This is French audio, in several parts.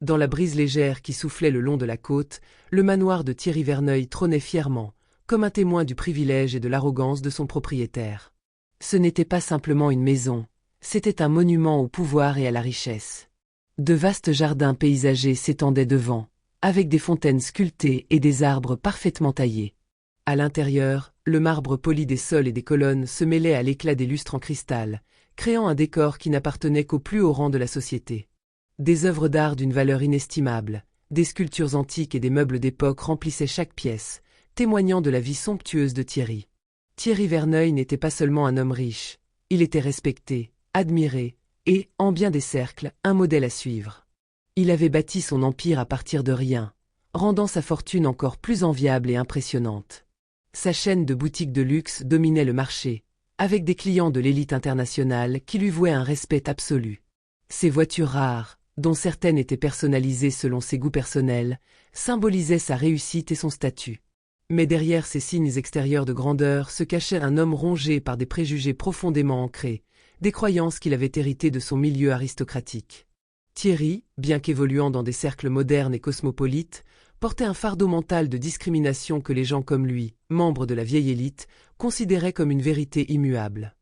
Dans la brise légère qui soufflait le long de la côte, le manoir de Thierry Verneuil trônait fièrement, comme un témoin du privilège et de l'arrogance de son propriétaire. Ce n'était pas simplement une maison, c'était un monument au pouvoir et à la richesse. De vastes jardins paysagers s'étendaient devant, avec des fontaines sculptées et des arbres parfaitement taillés. À l'intérieur, le marbre poli des sols et des colonnes se mêlait à l'éclat des lustres en cristal, créant un décor qui n'appartenait qu'au plus haut rang de la société. Des œuvres d'art d'une valeur inestimable, des sculptures antiques et des meubles d'époque remplissaient chaque pièce, témoignant de la vie somptueuse de Thierry. Thierry Verneuil n'était pas seulement un homme riche, il était respecté, admiré, et, en bien des cercles, un modèle à suivre. Il avait bâti son empire à partir de rien, rendant sa fortune encore plus enviable et impressionnante. Sa chaîne de boutiques de luxe dominait le marché, avec des clients de l'élite internationale qui lui vouaient un respect absolu. Ses voitures rares, dont certaines étaient personnalisées selon ses goûts personnels, symbolisaient sa réussite et son statut. Mais derrière ces signes extérieurs de grandeur se cachait un homme rongé par des préjugés profondément ancrés, des croyances qu'il avait héritées de son milieu aristocratique. Thierry, bien qu'évoluant dans des cercles modernes et cosmopolites, portait un fardeau mental de discrimination que les gens comme lui, membres de la vieille élite, considéraient comme une vérité immuable.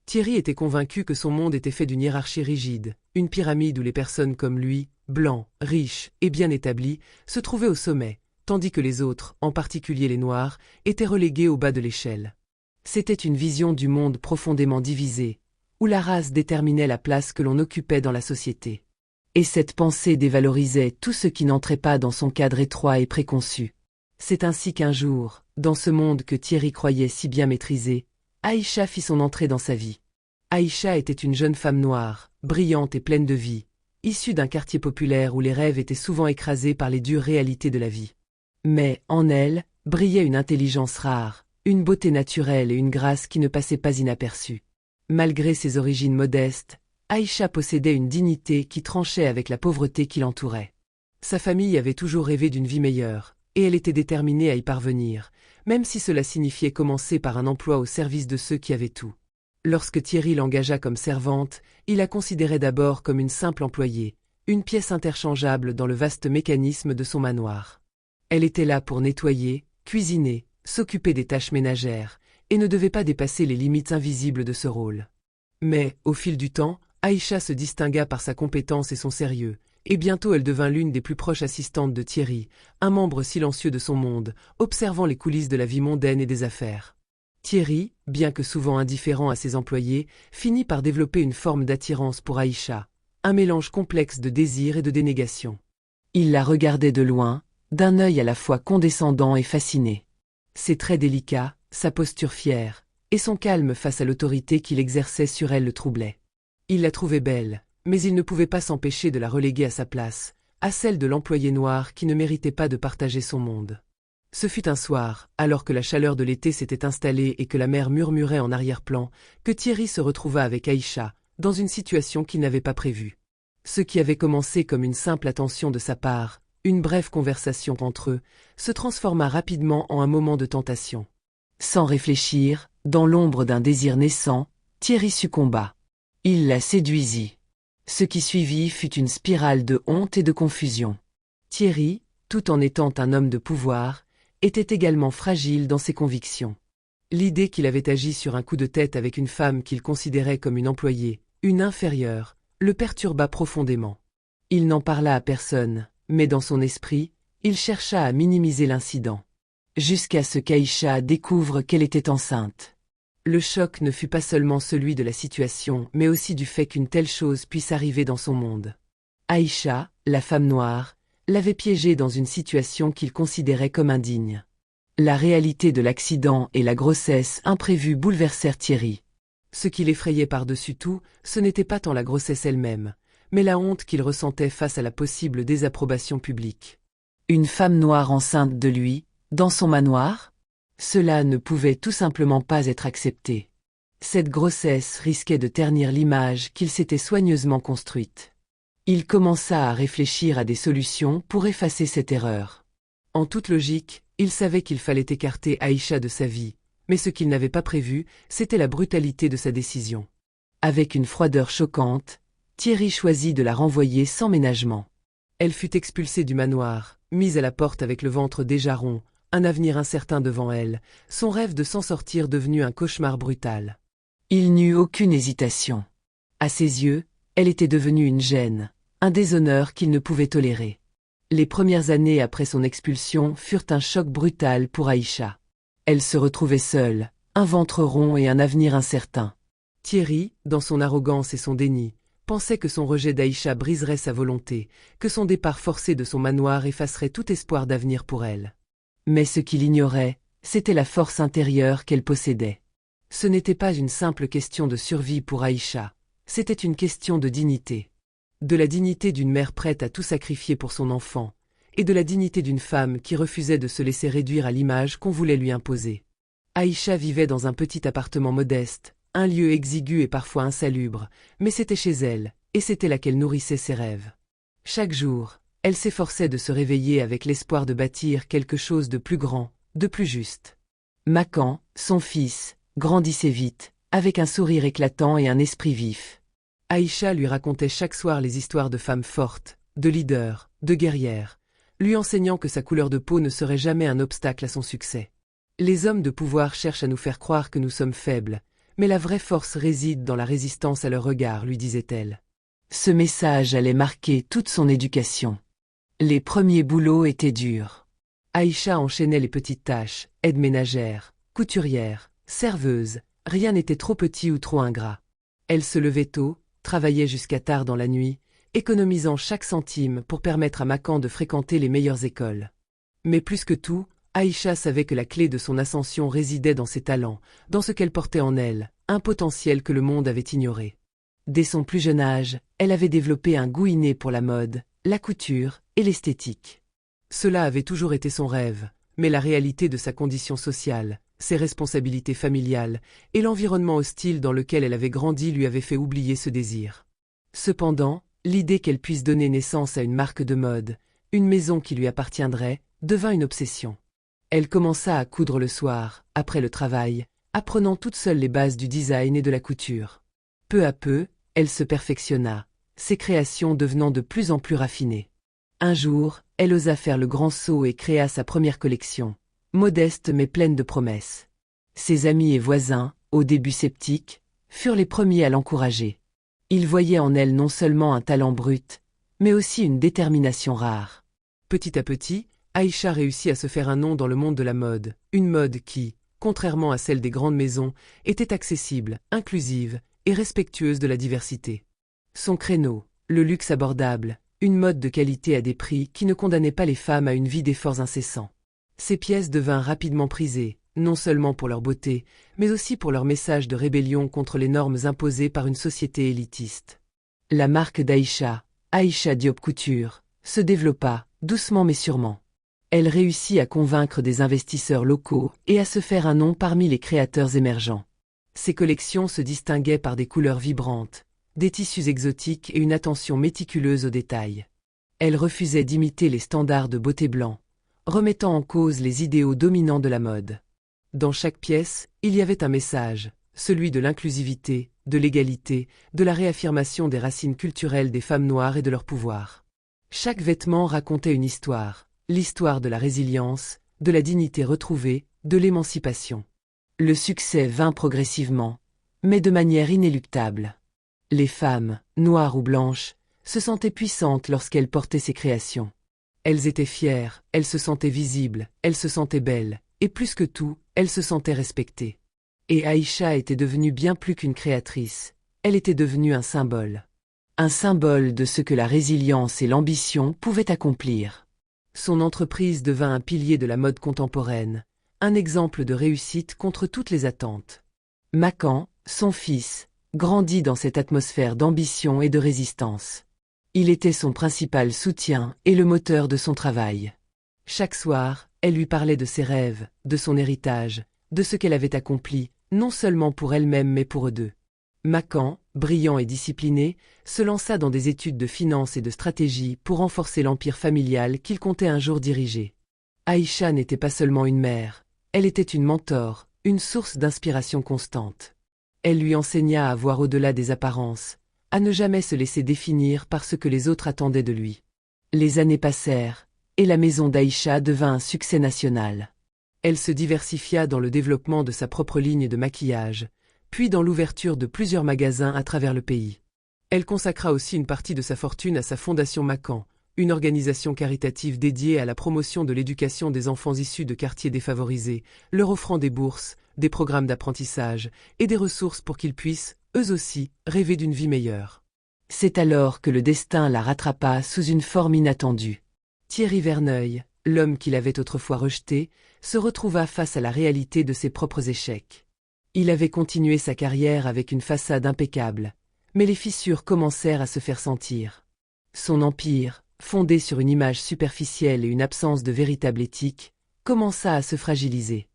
Thierry était convaincu que son monde était fait d'une hiérarchie rigide, une pyramide où les personnes comme lui, blancs, riches et bien établis, se trouvaient au sommet, tandis que les autres, en particulier les Noirs, étaient relégués au bas de l'échelle. C'était une vision du monde profondément divisée, où la race déterminait la place que l'on occupait dans la société. Et cette pensée dévalorisait tout ce qui n'entrait pas dans son cadre étroit et préconçu. C'est ainsi qu'un jour, dans ce monde que Thierry croyait si bien maîtriser, Aïcha fit son entrée dans sa vie. Aïcha était une jeune femme noire, brillante et pleine de vie, issue d'un quartier populaire où les rêves étaient souvent écrasés par les dures réalités de la vie. Mais, en elle, brillait une intelligence rare, une beauté naturelle et une grâce qui ne passaient pas inaperçues. Malgré ses origines modestes, Aïcha possédait une dignité qui tranchait avec la pauvreté qui l'entourait. Sa famille avait toujours rêvé d'une vie meilleure, et elle était déterminée à y parvenir, même si cela signifiait commencer par un emploi au service de ceux qui avaient tout. Lorsque Thierry l'engagea comme servante, il la considérait d'abord comme une simple employée, une pièce interchangeable dans le vaste mécanisme de son manoir. Elle était là pour nettoyer, cuisiner, s'occuper des tâches ménagères, et ne devait pas dépasser les limites invisibles de ce rôle. Mais, au fil du temps, Aïcha se distingua par sa compétence et son sérieux, et bientôt elle devint l'une des plus proches assistantes de Thierry, un membre silencieux de son monde, observant les coulisses de la vie mondaine et des affaires. Thierry, bien que souvent indifférent à ses employés, finit par développer une forme d'attirance pour Aïcha, un mélange complexe de désir et de dénégation. Il la regardait de loin, d'un œil à la fois condescendant et fasciné. Ses traits délicats, sa posture fière, et son calme face à l'autorité qu'il exerçait sur elle le troublaient. Il la trouvait belle, mais il ne pouvait pas s'empêcher de la reléguer à sa place, à celle de l'employé noir qui ne méritait pas de partager son monde. Ce fut un soir, alors que la chaleur de l'été s'était installée et que la mer murmurait en arrière-plan, que Thierry se retrouva avec Aïcha, dans une situation qu'il n'avait pas prévue. Ce qui avait commencé comme une simple attention de sa part, une brève conversation entre eux, se transforma rapidement en un moment de tentation. Sans réfléchir, dans l'ombre d'un désir naissant, Thierry succomba. Il la séduisit. Ce qui suivit fut une spirale de honte et de confusion. Thierry, tout en étant un homme de pouvoir, était également fragile dans ses convictions. L'idée qu'il avait agi sur un coup de tête avec une femme qu'il considérait comme une employée, une inférieure, le perturba profondément. Il n'en parla à personne, mais dans son esprit, il chercha à minimiser l'incident. Jusqu'à ce qu'Aïcha découvre qu'elle était enceinte. Le choc ne fut pas seulement celui de la situation, mais aussi du fait qu'une telle chose puisse arriver dans son monde. Aïcha, la femme noire, l'avait piégé dans une situation qu'il considérait comme indigne. La réalité de l'accident et la grossesse imprévue bouleversèrent Thierry. Ce qui l'effrayait par-dessus tout, ce n'était pas tant la grossesse elle-même, mais la honte qu'il ressentait face à la possible désapprobation publique. Une femme noire enceinte de lui, dans son manoir ? Cela ne pouvait tout simplement pas être accepté. Cette grossesse risquait de ternir l'image qu'il s'était soigneusement construite. Il commença à réfléchir à des solutions pour effacer cette erreur. En toute logique, il savait qu'il fallait écarter Aïcha de sa vie, mais ce qu'il n'avait pas prévu, c'était la brutalité de sa décision. Avec une froideur choquante, Thierry choisit de la renvoyer sans ménagement. Elle fut expulsée du manoir, mise à la porte avec le ventre déjà rond, un avenir incertain devant elle, son rêve de s'en sortir devenu un cauchemar brutal. Il n'eut aucune hésitation. À ses yeux, elle était devenue une gêne, un déshonneur qu'il ne pouvait tolérer. Les premières années après son expulsion furent un choc brutal pour Aïcha. Elle se retrouvait seule, un ventre rond et un avenir incertain. Thierry, dans son arrogance et son déni, pensait que son rejet d'Aïcha briserait sa volonté, que son départ forcé de son manoir effacerait tout espoir d'avenir pour elle. Mais ce qu'il ignorait, c'était la force intérieure qu'elle possédait. Ce n'était pas une simple question de survie pour Aïcha, c'était une question de dignité. De la dignité d'une mère prête à tout sacrifier pour son enfant, et de la dignité d'une femme qui refusait de se laisser réduire à l'image qu'on voulait lui imposer. Aïcha vivait dans un petit appartement modeste, un lieu exigu et parfois insalubre, mais c'était chez elle, et c'était là qu'elle nourrissait ses rêves. Chaque jour, elle s'efforçait de se réveiller avec l'espoir de bâtir quelque chose de plus grand, de plus juste. Macan, son fils, grandissait vite, avec un sourire éclatant et un esprit vif. Aïcha lui racontait chaque soir les histoires de femmes fortes, de leaders, de guerrières, lui enseignant que sa couleur de peau ne serait jamais un obstacle à son succès. Les hommes de pouvoir cherchent à nous faire croire que nous sommes faibles, mais la vraie force réside dans la résistance à leur regard, lui disait-elle. Ce message allait marquer toute son éducation. Les premiers boulots étaient durs. Aïcha enchaînait les petites tâches, aide ménagère, couturière, serveuse, rien n'était trop petit ou trop ingrat. Elle se levait tôt, travaillait jusqu'à tard dans la nuit, économisant chaque centime pour permettre à Macan de fréquenter les meilleures écoles. Mais plus que tout, Aïcha savait que la clé de son ascension résidait dans ses talents, dans ce qu'elle portait en elle, un potentiel que le monde avait ignoré. Dès son plus jeune âge, elle avait développé un goût inné pour la mode, la couture et l'esthétique. Cela avait toujours été son rêve, mais la réalité de sa condition sociale, ses responsabilités familiales et l'environnement hostile dans lequel elle avait grandi lui avaient fait oublier ce désir. Cependant, l'idée qu'elle puisse donner naissance à une marque de mode, une maison qui lui appartiendrait, devint une obsession. Elle commença à coudre le soir, après le travail, apprenant toute seule les bases du design et de la couture. Peu à peu, elle se perfectionna, ses créations devenant de plus en plus raffinées. Un jour, elle osa faire le grand saut et créa sa première collection, modeste mais pleine de promesses. Ses amis et voisins, au début sceptiques, furent les premiers à l'encourager. Ils voyaient en elle non seulement un talent brut, mais aussi une détermination rare. Petit à petit, Aïcha réussit à se faire un nom dans le monde de la mode, une mode qui, contrairement à celle des grandes maisons, était accessible, inclusive et respectueuse de la diversité. Son créneau, le luxe abordable, une mode de qualité à des prix qui ne condamnaient pas les femmes à une vie d'efforts incessants. Ces pièces devinrent rapidement prisées, non seulement pour leur beauté, mais aussi pour leur message de rébellion contre les normes imposées par une société élitiste. La marque d'Aïcha, Aïcha Diop Couture, se développa, doucement mais sûrement. Elle réussit à convaincre des investisseurs locaux et à se faire un nom parmi les créateurs émergents. Ses collections se distinguaient par des couleurs vibrantes, des tissus exotiques et une attention méticuleuse aux détails. Elle refusait d'imiter les standards de beauté blancs, remettant en cause les idéaux dominants de la mode. Dans chaque pièce, il y avait un message, celui de l'inclusivité, de l'égalité, de la réaffirmation des racines culturelles des femmes noires et de leur pouvoir. Chaque vêtement racontait une histoire, l'histoire de la résilience, de la dignité retrouvée, de l'émancipation. Le succès vint progressivement, mais de manière inéluctable. Les femmes, noires ou blanches, se sentaient puissantes lorsqu'elles portaient ces créations. Elles étaient fières, elles se sentaient visibles, elles se sentaient belles, et plus que tout, elles se sentaient respectées. Et Aïcha était devenue bien plus qu'une créatrice, elle était devenue un symbole. Un symbole de ce que la résilience et l'ambition pouvaient accomplir. Son entreprise devint un pilier de la mode contemporaine, un exemple de réussite contre toutes les attentes. Macan, son fils, grandit dans cette atmosphère d'ambition et de résistance. Il était son principal soutien et le moteur de son travail. Chaque soir, elle lui parlait de ses rêves, de son héritage, de ce qu'elle avait accompli, non seulement pour elle-même mais pour eux deux. Macan, brillant et discipliné, se lança dans des études de finance et de stratégie pour renforcer l'empire familial qu'il comptait un jour diriger. Aïcha n'était pas seulement une mère, elle était une mentor, une source d'inspiration constante. Elle lui enseigna à voir au-delà des apparences, à ne jamais se laisser définir par ce que les autres attendaient de lui. Les années passèrent, et la maison d'Aïcha devint un succès national. Elle se diversifia dans le développement de sa propre ligne de maquillage, puis dans l'ouverture de plusieurs magasins à travers le pays. Elle consacra aussi une partie de sa fortune à sa fondation Macan, une organisation caritative dédiée à la promotion de l'éducation des enfants issus de quartiers défavorisés, leur offrant des bourses, des programmes d'apprentissage et des ressources pour qu'ils puissent, eux aussi, rêver d'une vie meilleure. C'est alors que le destin la rattrapa sous une forme inattendue. Thierry Verneuil, l'homme qu'il avait autrefois rejeté, se retrouva face à la réalité de ses propres échecs. Il avait continué sa carrière avec une façade impeccable, mais les fissures commencèrent à se faire sentir. Son empire, fondé sur une image superficielle et une absence de véritable éthique, commença à se fragiliser.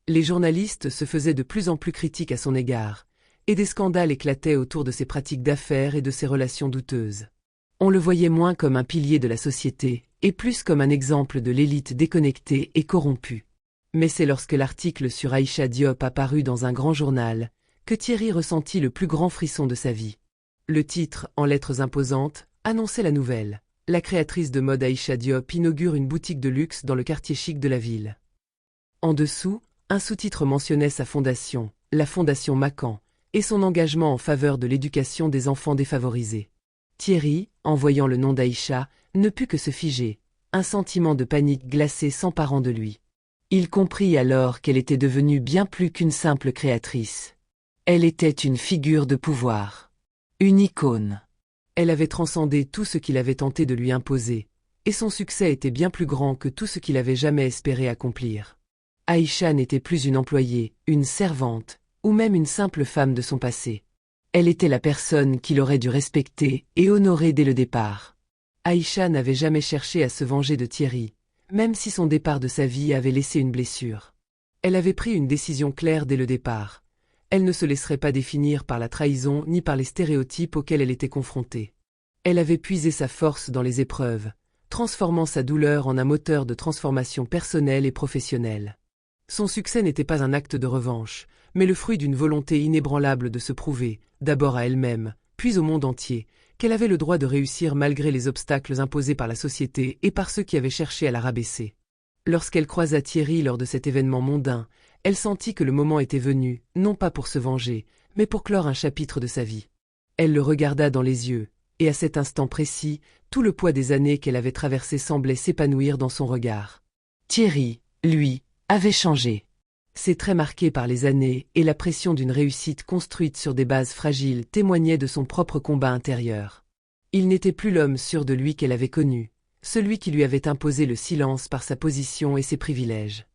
Les journalistes se faisaient de plus en plus critiques à son égard, et des scandales éclataient autour de ses pratiques d'affaires et de ses relations douteuses. On le voyait moins comme un pilier de la société, et plus comme un exemple de l'élite déconnectée et corrompue. Mais c'est lorsque l'article sur Aïcha Diop apparut dans un grand journal, que Thierry ressentit le plus grand frisson de sa vie. Le titre, en lettres imposantes, annonçait la nouvelle. La créatrice de mode Aïcha Diop inaugure une boutique de luxe dans le quartier chic de la ville. En dessous, un sous-titre mentionnait sa fondation, la Fondation Macan, et son engagement en faveur de l'éducation des enfants défavorisés. Thierry, en voyant le nom d'Aïcha, ne put que se figer, un sentiment de panique glacée s'emparant de lui. Il comprit alors qu'elle était devenue bien plus qu'une simple créatrice. Elle était une figure de pouvoir. Une icône. Elle avait transcendé tout ce qu'il avait tenté de lui imposer, et son succès était bien plus grand que tout ce qu'il avait jamais espéré accomplir. Aïcha n'était plus une employée, une servante, ou même une simple femme de son passé. Elle était la personne qu'il aurait dû respecter et honorer dès le départ. Aïcha n'avait jamais cherché à se venger de Thierry, même si son départ de sa vie avait laissé une blessure. Elle avait pris une décision claire dès le départ. Elle ne se laisserait pas définir par la trahison ni par les stéréotypes auxquels elle était confrontée. Elle avait puisé sa force dans les épreuves, transformant sa douleur en un moteur de transformation personnelle et professionnelle. Son succès n'était pas un acte de revanche, mais le fruit d'une volonté inébranlable de se prouver, d'abord à elle-même, puis au monde entier, qu'elle avait le droit de réussir malgré les obstacles imposés par la société et par ceux qui avaient cherché à la rabaisser. Lorsqu'elle croisa Thierry lors de cet événement mondain, elle sentit que le moment était venu, non pas pour se venger, mais pour clore un chapitre de sa vie. Elle le regarda dans les yeux, et à cet instant précis, tout le poids des années qu'elle avait traversées semblait s'épanouir dans son regard. Thierry, lui, avait changé. Ses traits marqués par les années et la pression d'une réussite construite sur des bases fragiles témoignaient de son propre combat intérieur. Il n'était plus l'homme sûr de lui qu'elle avait connu, celui qui lui avait imposé le silence par sa position et ses privilèges.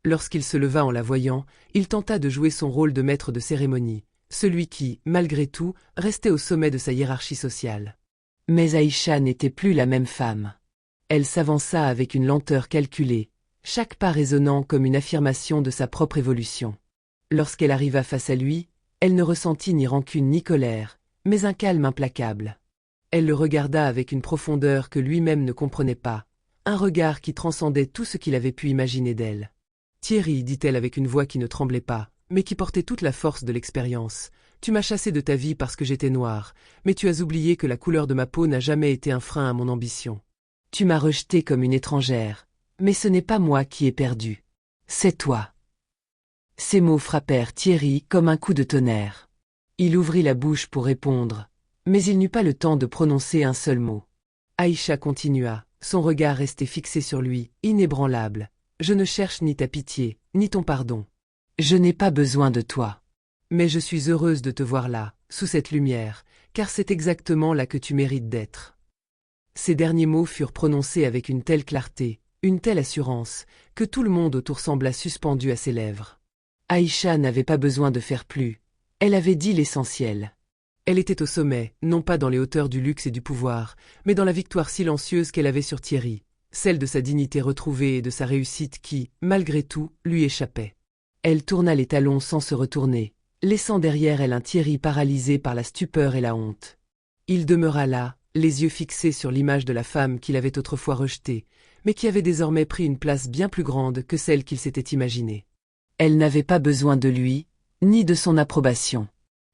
Lorsqu'il se leva en la voyant, il tenta de jouer son rôle de maître de cérémonie, celui qui, malgré tout, restait au sommet de sa hiérarchie sociale. Mais Aïcha n'était plus la même femme. Elle s'avança avec une lenteur calculée, chaque pas résonnant comme une affirmation de sa propre évolution. Lorsqu'elle arriva face à lui, elle ne ressentit ni rancune ni colère, mais un calme implacable. Elle le regarda avec une profondeur que lui-même ne comprenait pas, un regard qui transcendait tout ce qu'il avait pu imaginer d'elle. « Thierry, dit-elle avec une voix qui ne tremblait pas, mais qui portait toute la force de l'expérience, tu m'as chassé de ta vie parce que j'étais noire, mais tu as oublié que la couleur de ma peau n'a jamais été un frein à mon ambition. Tu m'as rejetée comme une étrangère. Mais ce n'est pas moi qui ai perdu. C'est toi. » Ces mots frappèrent Thierry comme un coup de tonnerre. Il ouvrit la bouche pour répondre, mais il n'eut pas le temps de prononcer un seul mot. Aïcha continua, son regard restait fixé sur lui, inébranlable. « Je ne cherche ni ta pitié, ni ton pardon. Je n'ai pas besoin de toi. Mais je suis heureuse de te voir là, sous cette lumière, car c'est exactement là que tu mérites d'être. » Ces derniers mots furent prononcés avec une telle clarté, une telle assurance, que tout le monde autour sembla suspendu à ses lèvres. Aïcha n'avait pas besoin de faire plus. Elle avait dit l'essentiel. Elle était au sommet, non pas dans les hauteurs du luxe et du pouvoir, mais dans la victoire silencieuse qu'elle avait sur Thierry, celle de sa dignité retrouvée et de sa réussite qui, malgré tout, lui échappait. Elle tourna les talons sans se retourner, laissant derrière elle un Thierry paralysé par la stupeur et la honte. Il demeura là, les yeux fixés sur l'image de la femme qu'il avait autrefois rejetée, mais qui avait désormais pris une place bien plus grande que celle qu'il s'était imaginée. Elle n'avait pas besoin de lui, ni de son approbation.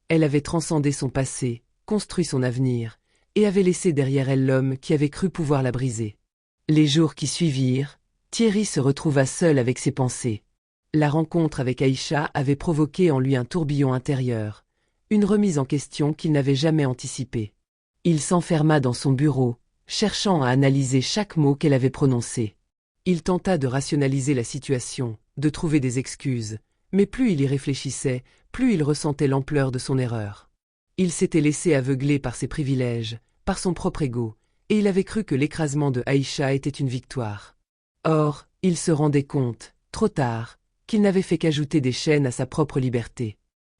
Elle avait transcendé son passé, construit son avenir, et avait laissé derrière elle l'homme qui avait cru pouvoir la briser. Les jours qui suivirent, Thierry se retrouva seul avec ses pensées. La rencontre avec Aïcha avait provoqué en lui un tourbillon intérieur, une remise en question qu'il n'avait jamais anticipée. Il s'enferma dans son bureau, cherchant à analyser chaque mot qu'elle avait prononcé. Il tenta de rationaliser la situation, de trouver des excuses, mais plus il y réfléchissait, plus il ressentait l'ampleur de son erreur. Il s'était laissé aveugler par ses privilèges, par son propre ego, et il avait cru que l'écrasement de Aïcha était une victoire. Or, il se rendait compte, trop tard, qu'il n'avait fait qu'ajouter des chaînes à sa propre liberté.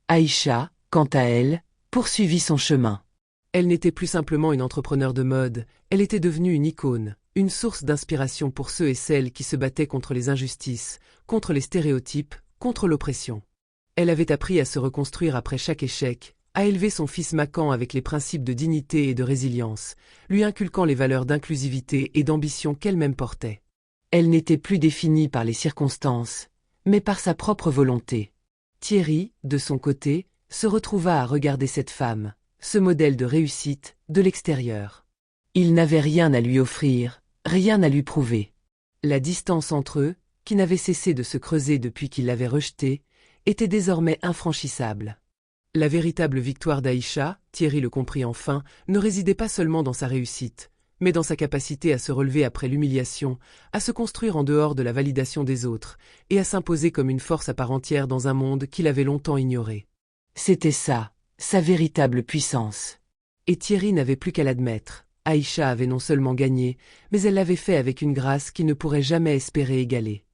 Aïcha, quant à elle, poursuivit son chemin. Elle n'était plus simplement une entrepreneure de mode, elle était devenue une icône, une source d'inspiration pour ceux et celles qui se battaient contre les injustices, contre les stéréotypes, contre l'oppression. Elle avait appris à se reconstruire après chaque échec, à élever son fils Macan avec les principes de dignité et de résilience, lui inculquant les valeurs d'inclusivité et d'ambition qu'elle-même portait. Elle n'était plus définie par les circonstances, mais par sa propre volonté. Thierry, de son côté, se retrouva à regarder cette femme, ce modèle de réussite, de l'extérieur. Il n'avait rien à lui offrir, rien à lui prouver. La distance entre eux, qui n'avait cessé de se creuser depuis qu'il l'avait rejetée, était désormais infranchissable. La véritable victoire d'Aïcha, Thierry le comprit enfin, ne résidait pas seulement dans sa réussite, mais dans sa capacité à se relever après l'humiliation, à se construire en dehors de la validation des autres, et à s'imposer comme une force à part entière dans un monde qu'il avait longtemps ignoré. C'était ça, sa véritable puissance. Et Thierry n'avait plus qu'à l'admettre. Aïcha avait non seulement gagné, mais elle l'avait fait avec une grâce qu'il ne pourrait jamais espérer égaler.